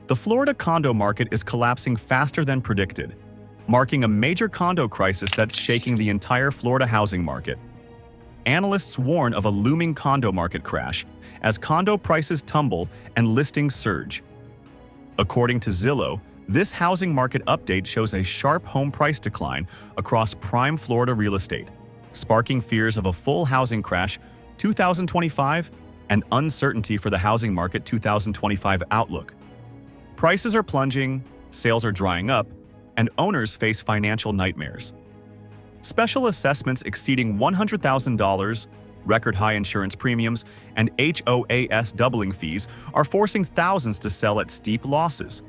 The Florida condo market is collapsing faster than predicted, marking a major condo crisis that's shaking the entire Florida housing market. Analysts warn of a looming condo market crash as condo prices tumble and listings surge. According to Zillow, this housing market update shows a sharp home price decline across prime Florida real estate, sparking fears of a full housing crash 2025 and uncertainty for the housing market 2025 outlook. Prices are plunging, sales are drying up, and owners face financial nightmares. Special assessments exceeding $100,000, record-high insurance premiums, and HOAS doubling fees are forcing thousands to sell at steep losses.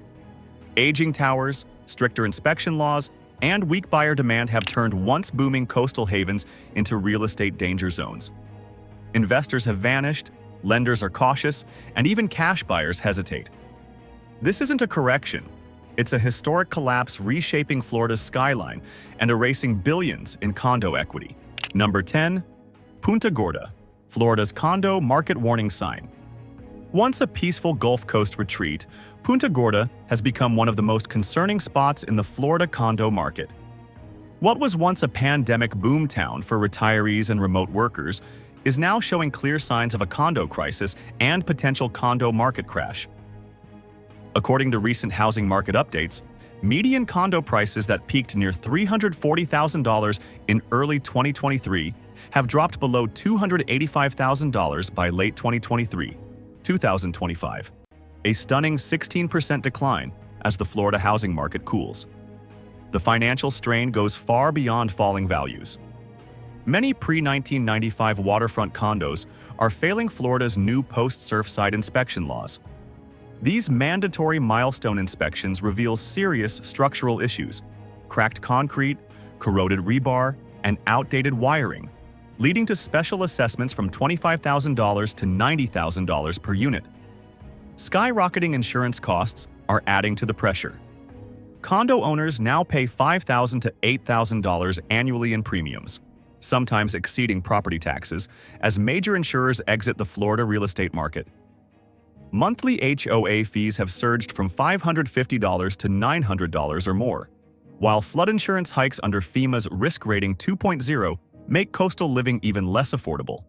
Aging towers, stricter inspection laws, and weak buyer demand have turned once booming coastal havens into real estate danger zones. Investors have vanished, lenders are cautious, and even cash buyers hesitate. This isn't a correction. It's a historic collapse reshaping Florida's skyline and erasing billions in condo equity. Number 10. Punta Gorda, Florida's condo market warning sign. Once a peaceful Gulf Coast retreat, Punta Gorda has become one of the most concerning spots in the Florida condo market. What was once a pandemic boomtown for retirees and remote workers is now showing clear signs of a condo crisis and potential condo market crash. According to recent housing market updates, median condo prices that peaked near $340,000 in early 2023 have dropped below $285,000 by late 2025, a stunning 16% decline as the Florida housing market cools. The financial strain goes far beyond falling values. Many pre-1995 waterfront condos are failing Florida's new post-Surfside inspection laws. These mandatory milestone inspections reveal serious structural issues: cracked concrete, corroded rebar, and outdated wiring, leading to special assessments from $25,000 to $90,000 per unit. Skyrocketing insurance costs are adding to the pressure. Condo owners now pay $5,000 to $8,000 annually in premiums, sometimes exceeding property taxes, as major insurers exit the Florida real estate market. Monthly HOA fees have surged from $550 to $900 or more, while flood insurance hikes under FEMA's Risk Rating 2.0 make coastal living even less affordable.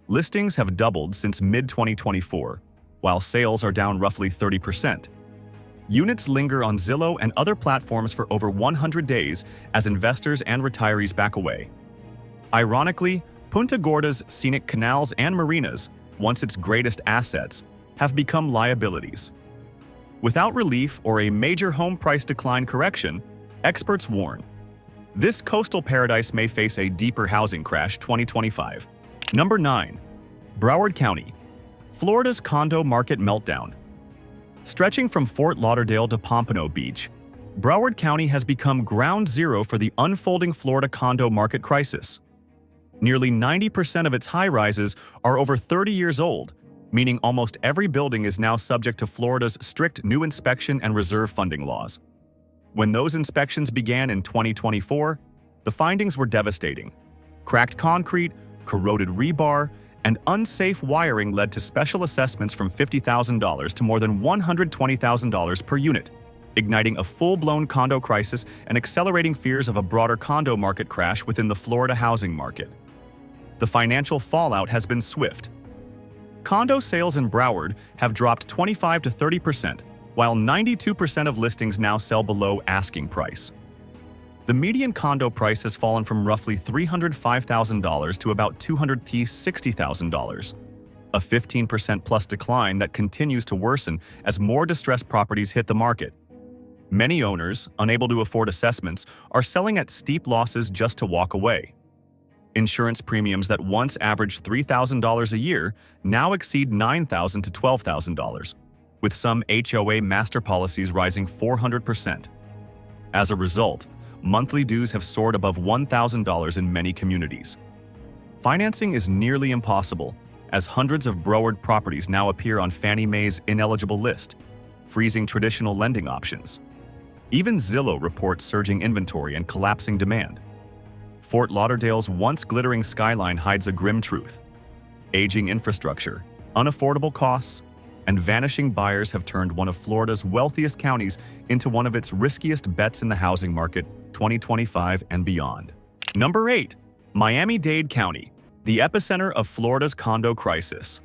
Listings have doubled since mid-2024, while sales are down roughly 30%. Units linger on Zillow and other platforms for over 100 days as investors and retirees back away. Ironically, Punta Gorda's scenic canals and marinas, once its greatest assets, have become liabilities. Without relief or a major home price decline correction, experts warn, this coastal paradise may face a deeper housing crash 2025. Number 9. Broward County, Florida's condo market meltdown. Stretching from Fort Lauderdale to Pompano Beach, Broward County has become ground zero for the unfolding Florida condo market crisis. Nearly 90% of its high-rises are over 30 years old, meaning almost every building is now subject to Florida's strict new inspection and reserve funding laws. When those inspections began in 2024, the findings were devastating. Cracked concrete, corroded rebar, and unsafe wiring led to special assessments from $50,000 to more than $120,000 per unit, igniting a full-blown condo crisis and accelerating fears of a broader condo market crash within the Florida housing market. The financial fallout has been swift. Condo sales in Broward have dropped 25 to 30%, while 92% of listings now sell below asking price. The median condo price has fallen from roughly $305,000 to about $260,000, a 15% plus decline that continues to worsen as more distressed properties hit the market. Many owners, unable to afford assessments, are selling at steep losses just to walk away. Insurance premiums that once averaged $3,000 a year now exceed $9,000 to $12,000, with some HOA master policies rising 400%. As a result, monthly dues have soared above $1,000 in many communities. Financing is nearly impossible, as hundreds of Broward properties now appear on Fannie Mae's ineligible list, freezing traditional lending options. Even Zillow reports surging inventory and collapsing demand. Fort Lauderdale's once glittering skyline hides a grim truth: aging infrastructure, unaffordable costs, and vanishing buyers have turned one of Florida's wealthiest counties into one of its riskiest bets in the housing market 2025 and beyond. Number 8. Miami-Dade County, the epicenter of Florida's condo crisis.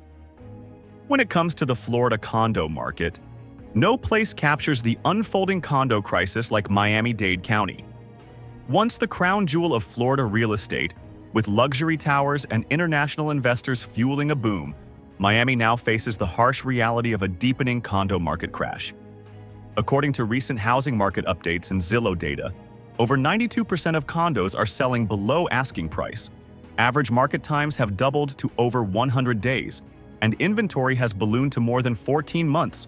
When it comes to the Florida condo market, no place captures the unfolding condo crisis like Miami-Dade County. Once the crown jewel of Florida real estate, with luxury towers and international investors fueling a boom, Miami now faces the harsh reality of a deepening condo market crash. According to recent housing market updates and Zillow data, over 92% of condos are selling below asking price. Average market times have doubled to over 100 days, and inventory has ballooned to more than 14 months,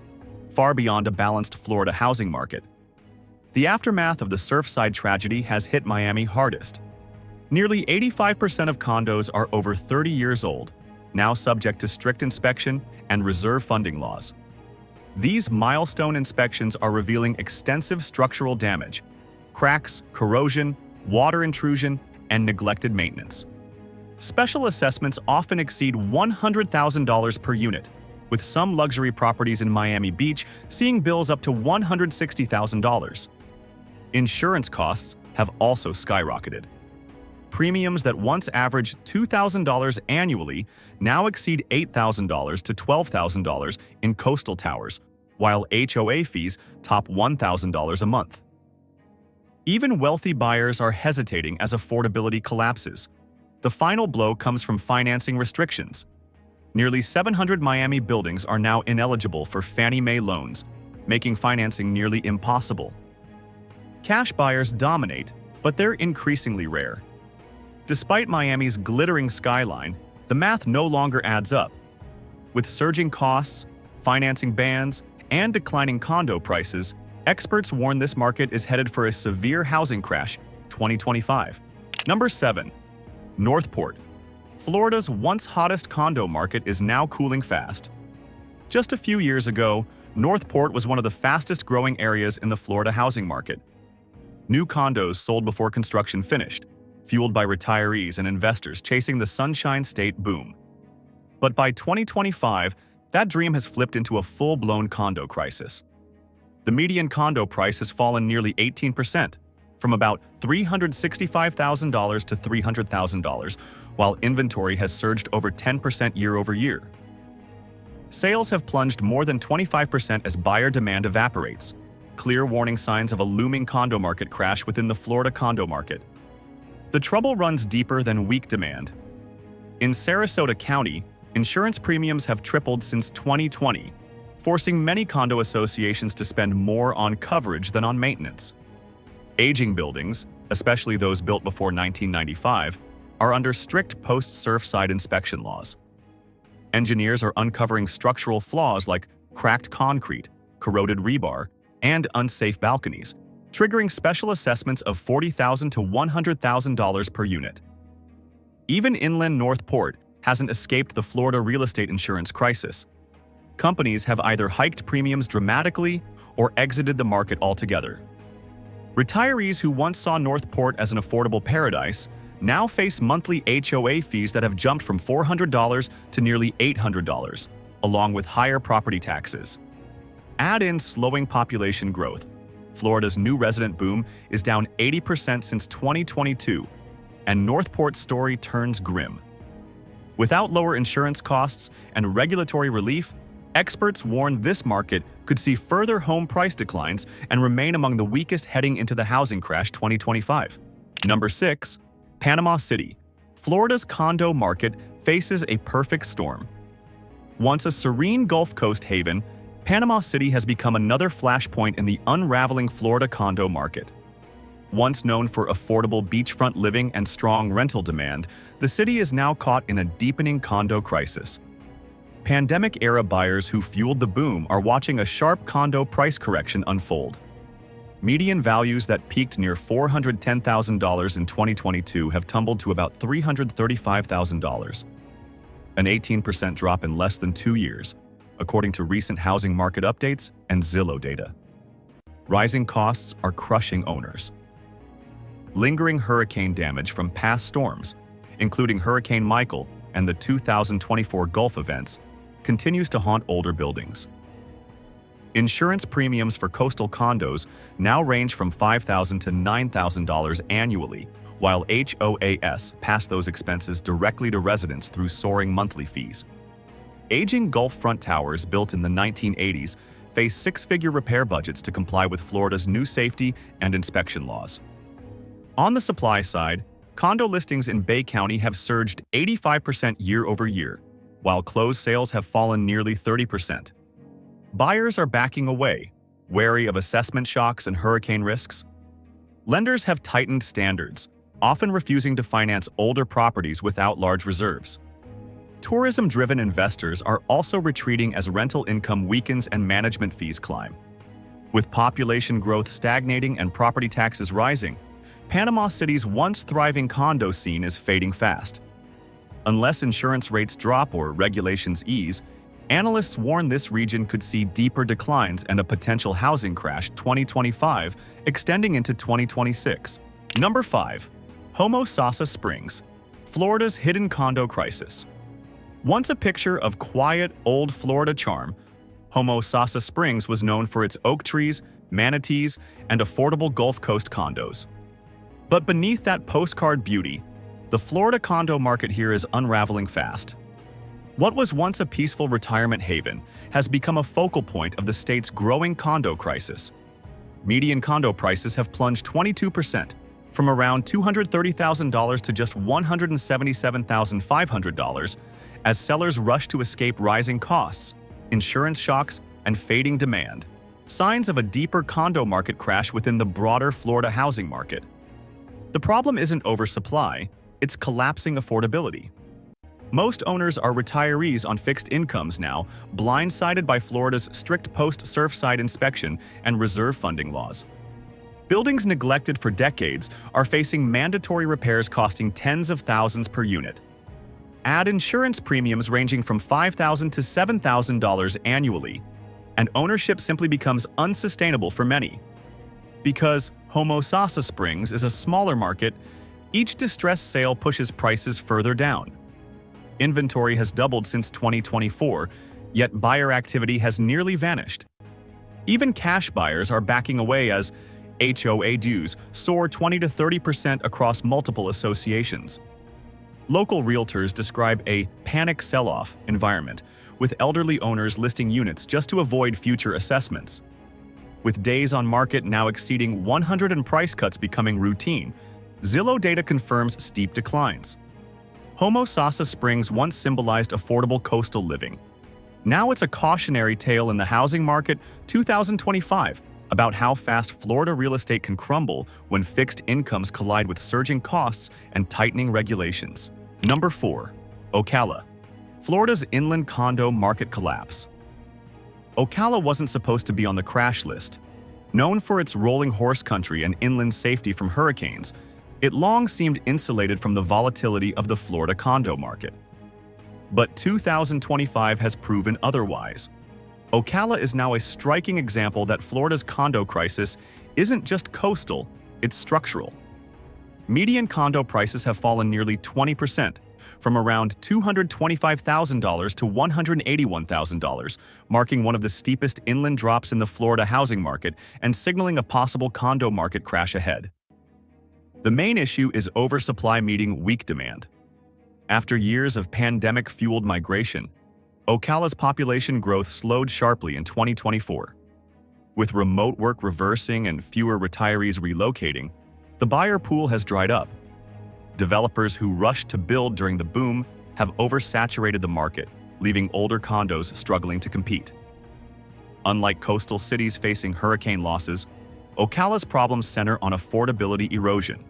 far beyond a balanced Florida housing market. The aftermath of the Surfside tragedy has hit Miami hardest. Nearly 85% of condos are over 30 years old, now subject to strict inspection and reserve funding laws. These milestone inspections are revealing extensive structural damage, cracks, corrosion, water intrusion, and neglected maintenance. Special assessments often exceed $100,000 per unit, with some luxury properties in Miami Beach seeing bills up to $160,000. Insurance costs have also skyrocketed. Premiums that once averaged $2,000 annually now exceed $8,000 to $12,000 in coastal towers, while HOA fees top $1,000 a month. Even wealthy buyers are hesitating as affordability collapses. The final blow comes from financing restrictions. Nearly 700 Miami buildings are now ineligible for Fannie Mae loans, making financing nearly impossible. Cash buyers dominate, but they're increasingly rare. Despite Miami's glittering skyline, the math no longer adds up. With surging costs, financing bans, and declining condo prices, experts warn this market is headed for a severe housing crash 2025. Number 7. Northport. Florida's once hottest condo market is now cooling fast. Just a few years ago, Northport was one of the fastest growing areas in the Florida housing market. New condos sold before construction finished, fueled by retirees and investors chasing the Sunshine State boom. But by 2025, that dream has flipped into a full-blown condo crisis. The median condo price has fallen nearly 18%, from about $365,000 to $300,000, while inventory has surged over 10% year over year. Sales have plunged more than 25% as buyer demand evaporates, clear warning signs of a looming condo market crash within the Florida condo market. The trouble runs deeper than weak demand. In Sarasota County, insurance premiums have tripled since 2020, forcing many condo associations to spend more on coverage than on maintenance. Aging buildings, especially those built before 1995, are under strict post-Surfside inspection laws. Engineers are uncovering structural flaws like cracked concrete, corroded rebar, and unsafe balconies, triggering special assessments of $40,000 to $100,000 per unit. Even inland Northport hasn't escaped the Florida real estate insurance crisis. Companies have either hiked premiums dramatically or exited the market altogether. Retirees who once saw Northport as an affordable paradise now face monthly HOA fees that have jumped from $400 to nearly $800, along with higher property taxes. Add in slowing population growth. Florida's new resident boom is down 80% since 2022, and Northport's story turns grim. Without lower insurance costs and regulatory relief, experts warn this market could see further home price declines and remain among the weakest heading into the housing crash 2025. Number 6. Panama City. Florida's condo market faces a perfect storm. Once a serene Gulf Coast haven, Panama City has become another flashpoint in the unraveling Florida condo market. Once known for affordable beachfront living and strong rental demand, the city is now caught in a deepening condo crisis. Pandemic-era buyers who fueled the boom are watching a sharp condo price correction unfold. Median values that peaked near $410,000 in 2022 have tumbled to about $335,000, an 18% drop in less than 2 years, according to recent housing market updates and Zillow data. Rising costs are crushing owners. Lingering hurricane damage from past storms, including Hurricane Michael and the 2024 Gulf events, continues to haunt older buildings. Insurance premiums for coastal condos now range from $5,000 to $9,000 annually, while HOAs pass those expenses directly to residents through soaring monthly fees. Aging Gulf front towers built in the 1980s face six-figure repair budgets to comply with Florida's new safety and inspection laws. On the supply side, condo listings in Bay County have surged 85% year over year, while closed sales have fallen nearly 30%. Buyers are backing away, wary of assessment shocks and hurricane risks. Lenders have tightened standards, often refusing to finance older properties without large reserves. Tourism-driven investors are also retreating as rental income weakens and management fees climb. With population growth stagnating and property taxes rising, Panama City's once thriving condo scene is fading fast. Unless insurance rates drop or regulations ease, analysts warn this region could see deeper declines and a potential housing crash 2025 extending into 2026. Number 5. Homosassa Springs, Florida's hidden condo crisis. Once a picture of quiet, old Florida charm, Homosassa Springs was known for its oak trees, manatees, and affordable Gulf Coast condos. But beneath that postcard beauty, the Florida condo market here is unraveling fast. What was once a peaceful retirement haven has become a focal point of the state's growing condo crisis. Median condo prices have plunged 22%, from around $230,000 to just $177,500, as sellers rush to escape rising costs, insurance shocks, and fading demand, signs of a deeper condo market crash within the broader Florida housing market. The problem isn't oversupply, it's collapsing affordability. Most owners are retirees on fixed incomes now, blindsided by Florida's strict post-Surfside inspection and reserve funding laws. Buildings neglected for decades are facing mandatory repairs costing tens of thousands per unit. Add insurance premiums ranging from $5,000 to $7,000 annually, and ownership simply becomes unsustainable for many. Because Homosassa Springs is a smaller market, each distressed sale pushes prices further down. Inventory has doubled since 2024, yet buyer activity has nearly vanished. Even cash buyers are backing away as HOA dues soar 20 to 30% across multiple associations. Local realtors describe a panic sell-off environment, with elderly owners listing units just to avoid future assessments. With days on market now exceeding 100 and price cuts becoming routine, Zillow data confirms steep declines. Homosassa Springs once symbolized affordable coastal living. Now it's a cautionary tale in the housing market 2025 about how fast Florida real estate can crumble when fixed incomes collide with surging costs and tightening regulations. Number 4. Ocala, Florida's inland condo market collapse. Ocala wasn't supposed to be on the crash list. Known for its rolling horse country and inland safety from hurricanes, it long seemed insulated from the volatility of the Florida condo market. But 2025 has proven otherwise. Ocala is now a striking example that Florida's condo crisis isn't just coastal, it's structural. Median condo prices have fallen nearly 20%, from around $225,000 to $181,000, marking one of the steepest inland drops in the Florida housing market and signaling a possible condo market crash ahead. The main issue is oversupply meeting weak demand. After years of pandemic-fueled migration, Ocala's population growth slowed sharply in 2024. With remote work reversing and fewer retirees relocating, the buyer pool has dried up. Developers who rushed to build during the boom have oversaturated the market, leaving older condos struggling to compete. Unlike coastal cities facing hurricane losses, Ocala's problems center on affordability erosion.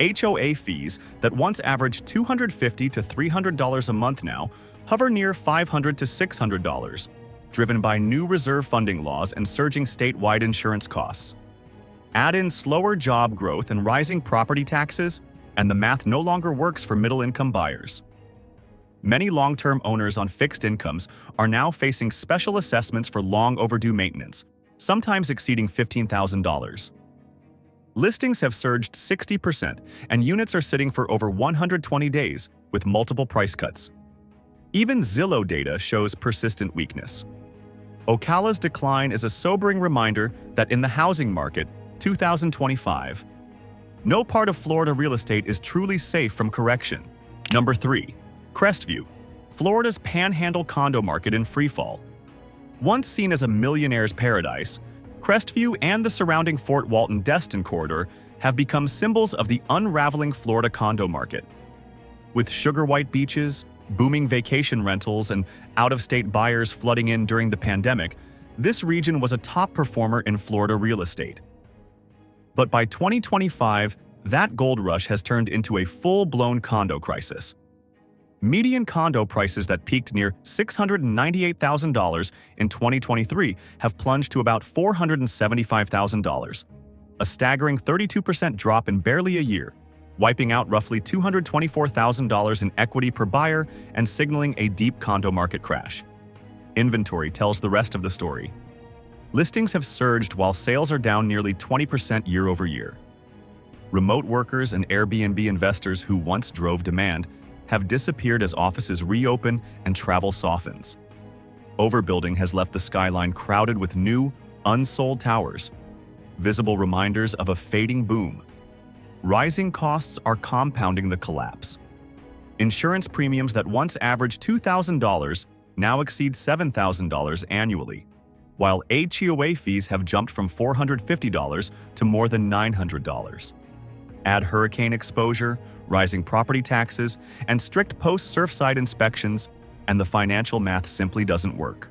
HOA fees that once averaged $250 to $300 a month now hover near $500 to $600, driven by new reserve funding laws and surging statewide insurance costs. Add in slower job growth and rising property taxes, and the math no longer works for middle-income buyers. Many long-term owners on fixed incomes are now facing special assessments for long overdue maintenance, sometimes exceeding $15,000. Listings have surged 60%, and units are sitting for over 120 days, with multiple price cuts. Even Zillow data shows persistent weakness. Ocala's decline is a sobering reminder that in the housing market, 2025, no part of Florida real estate is truly safe from correction. Number 3. Crestview, Florida's panhandle condo market in freefall. Once seen as a millionaire's paradise, Crestview and the surrounding Fort Walton-Destin corridor have become symbols of the unraveling Florida condo market. With sugar-white beaches, booming vacation rentals, and out-of-state buyers flooding in during the pandemic, this region was a top performer in Florida real estate. But by 2025, that gold rush has turned into a full-blown condo crisis. Median condo prices that peaked near $698,000 in 2023 have plunged to about $475,000, a staggering 32% drop in barely a year, wiping out roughly $224,000 in equity per buyer and signaling a deep condo market crash. Inventory tells the rest of the story. Listings have surged while sales are down nearly 20% year over year. Remote workers and Airbnb investors who once drove demand have disappeared as offices reopen and travel softens. Overbuilding has left the skyline crowded with new, unsold towers, visible reminders of a fading boom. Rising costs are compounding the collapse. Insurance premiums that once averaged $2,000 now exceed $7,000 annually, while HOA fees have jumped from $450 to more than $900. Add hurricane exposure, rising property taxes, and strict post-Surfside inspections, and the financial math simply doesn't work.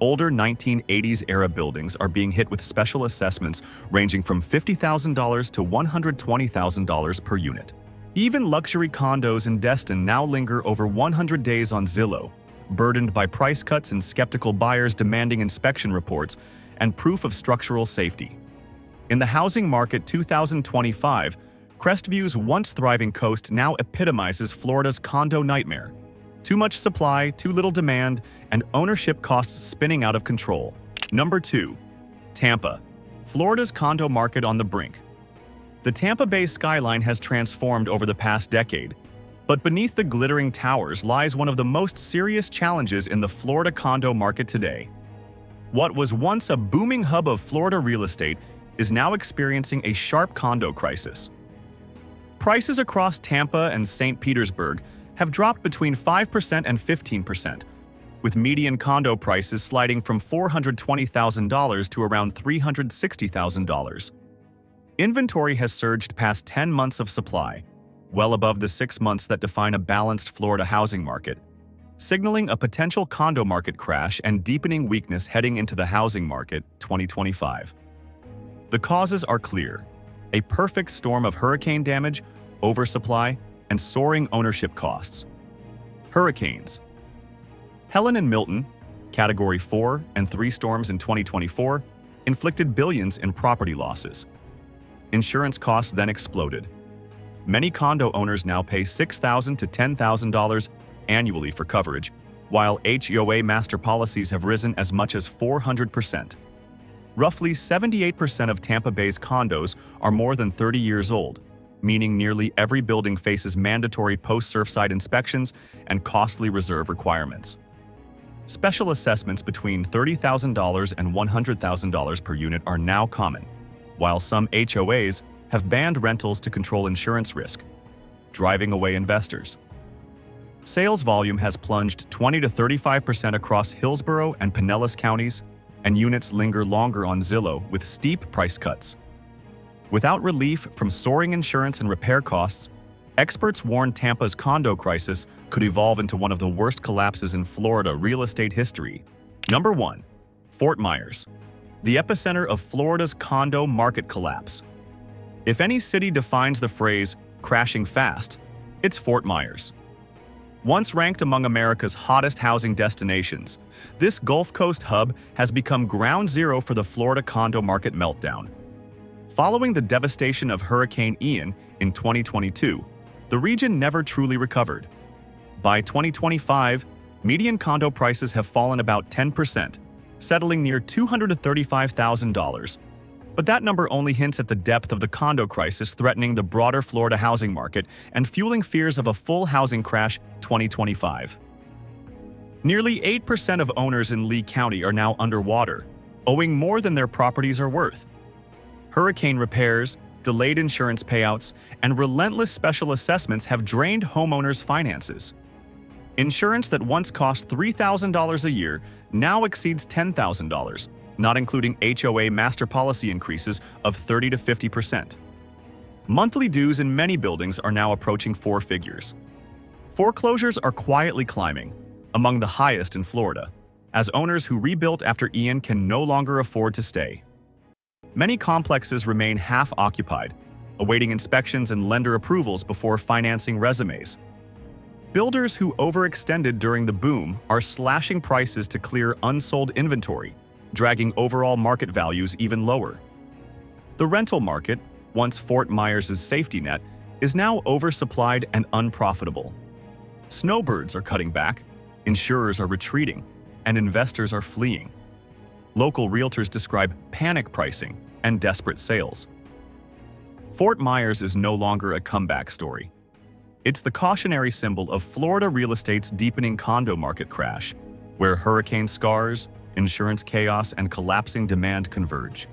Older 1980s-era buildings are being hit with special assessments ranging from $50,000 to $120,000 per unit. Even luxury condos in Destin now linger over 100 days on Zillow, burdened by price cuts and skeptical buyers demanding inspection reports and proof of structural safety. In the housing market 2025, Crestview's once thriving coast now epitomizes Florida's condo nightmare. Too much supply, too little demand, and ownership costs spinning out of control. Number 2. Tampa, Florida's condo market on the brink. The Tampa Bay skyline has transformed over the past decade, but beneath the glittering towers lies one of the most serious challenges in the Florida condo market today. What was once a booming hub of Florida real estate is now experiencing a sharp condo crisis. Prices across Tampa and St. Petersburg have dropped between 5% and 15%, with median condo prices sliding from $420,000 to around $360,000. Inventory has surged past 10 months of supply, well above the 6 months that define a balanced Florida housing market, signaling a potential condo market crash and deepening weakness heading into the housing market 2025. The causes are clear: a perfect storm of hurricane damage, oversupply, and soaring ownership costs. Hurricanes. Helen and Milton, Category 4 and 3 storms in 2024, inflicted billions in property losses. Insurance costs then exploded. Many condo owners now pay $6,000 to $10,000 annually for coverage, while HOA master policies have risen as much as 400%. Roughly 78% of Tampa Bay's condos are more than 30 years old, meaning nearly every building faces mandatory post-Surfside inspections and costly reserve requirements. Special assessments between $30,000 and $100,000 per unit are now common, while some HOAs have banned rentals to control insurance risk, driving away investors. Sales volume has plunged 20 to 35% across Hillsborough and Pinellas counties, and units linger longer on Zillow with steep price cuts. Without relief from soaring insurance and repair costs, experts warn Tampa's condo crisis could evolve into one of the worst collapses in Florida real estate history. Number 1. Fort Myers, the epicenter of Florida's condo market collapse. If any city defines the phrase crashing fast, it's Fort Myers. Once ranked among America's hottest housing destinations, this Gulf Coast hub has become ground zero for the Florida condo market meltdown. Following the devastation of Hurricane Ian in 2022, the region never truly recovered. By 2025, median condo prices have fallen about 10%, settling near $235,000. But that number only hints at the depth of the condo crisis threatening the broader Florida housing market and fueling fears of a full housing crash 2025. Nearly 8% of owners in Lee County are now underwater, owing more than their properties are worth. Hurricane repairs, delayed insurance payouts, and relentless special assessments have drained homeowners' finances. Insurance that once cost $3,000 a year now exceeds $10,000, not including HOA master policy increases of 30 to 50%. Monthly dues in many buildings are now approaching four figures. Foreclosures are quietly climbing, among the highest in Florida, as owners who rebuilt after Ian can no longer afford to stay. Many complexes remain half-occupied, awaiting inspections and lender approvals before financing resumes. Builders who overextended during the boom are slashing prices to clear unsold inventory, dragging overall market values even lower. The rental market, once Fort Myers' safety net, is now oversupplied and unprofitable. Snowbirds are cutting back, insurers are retreating, and investors are fleeing. Local realtors describe panic pricing and desperate sales. Fort Myers is no longer a comeback story. It's the cautionary symbol of Florida real estate's deepening condo market crash, where hurricane scars, insurance chaos, and collapsing demand converge.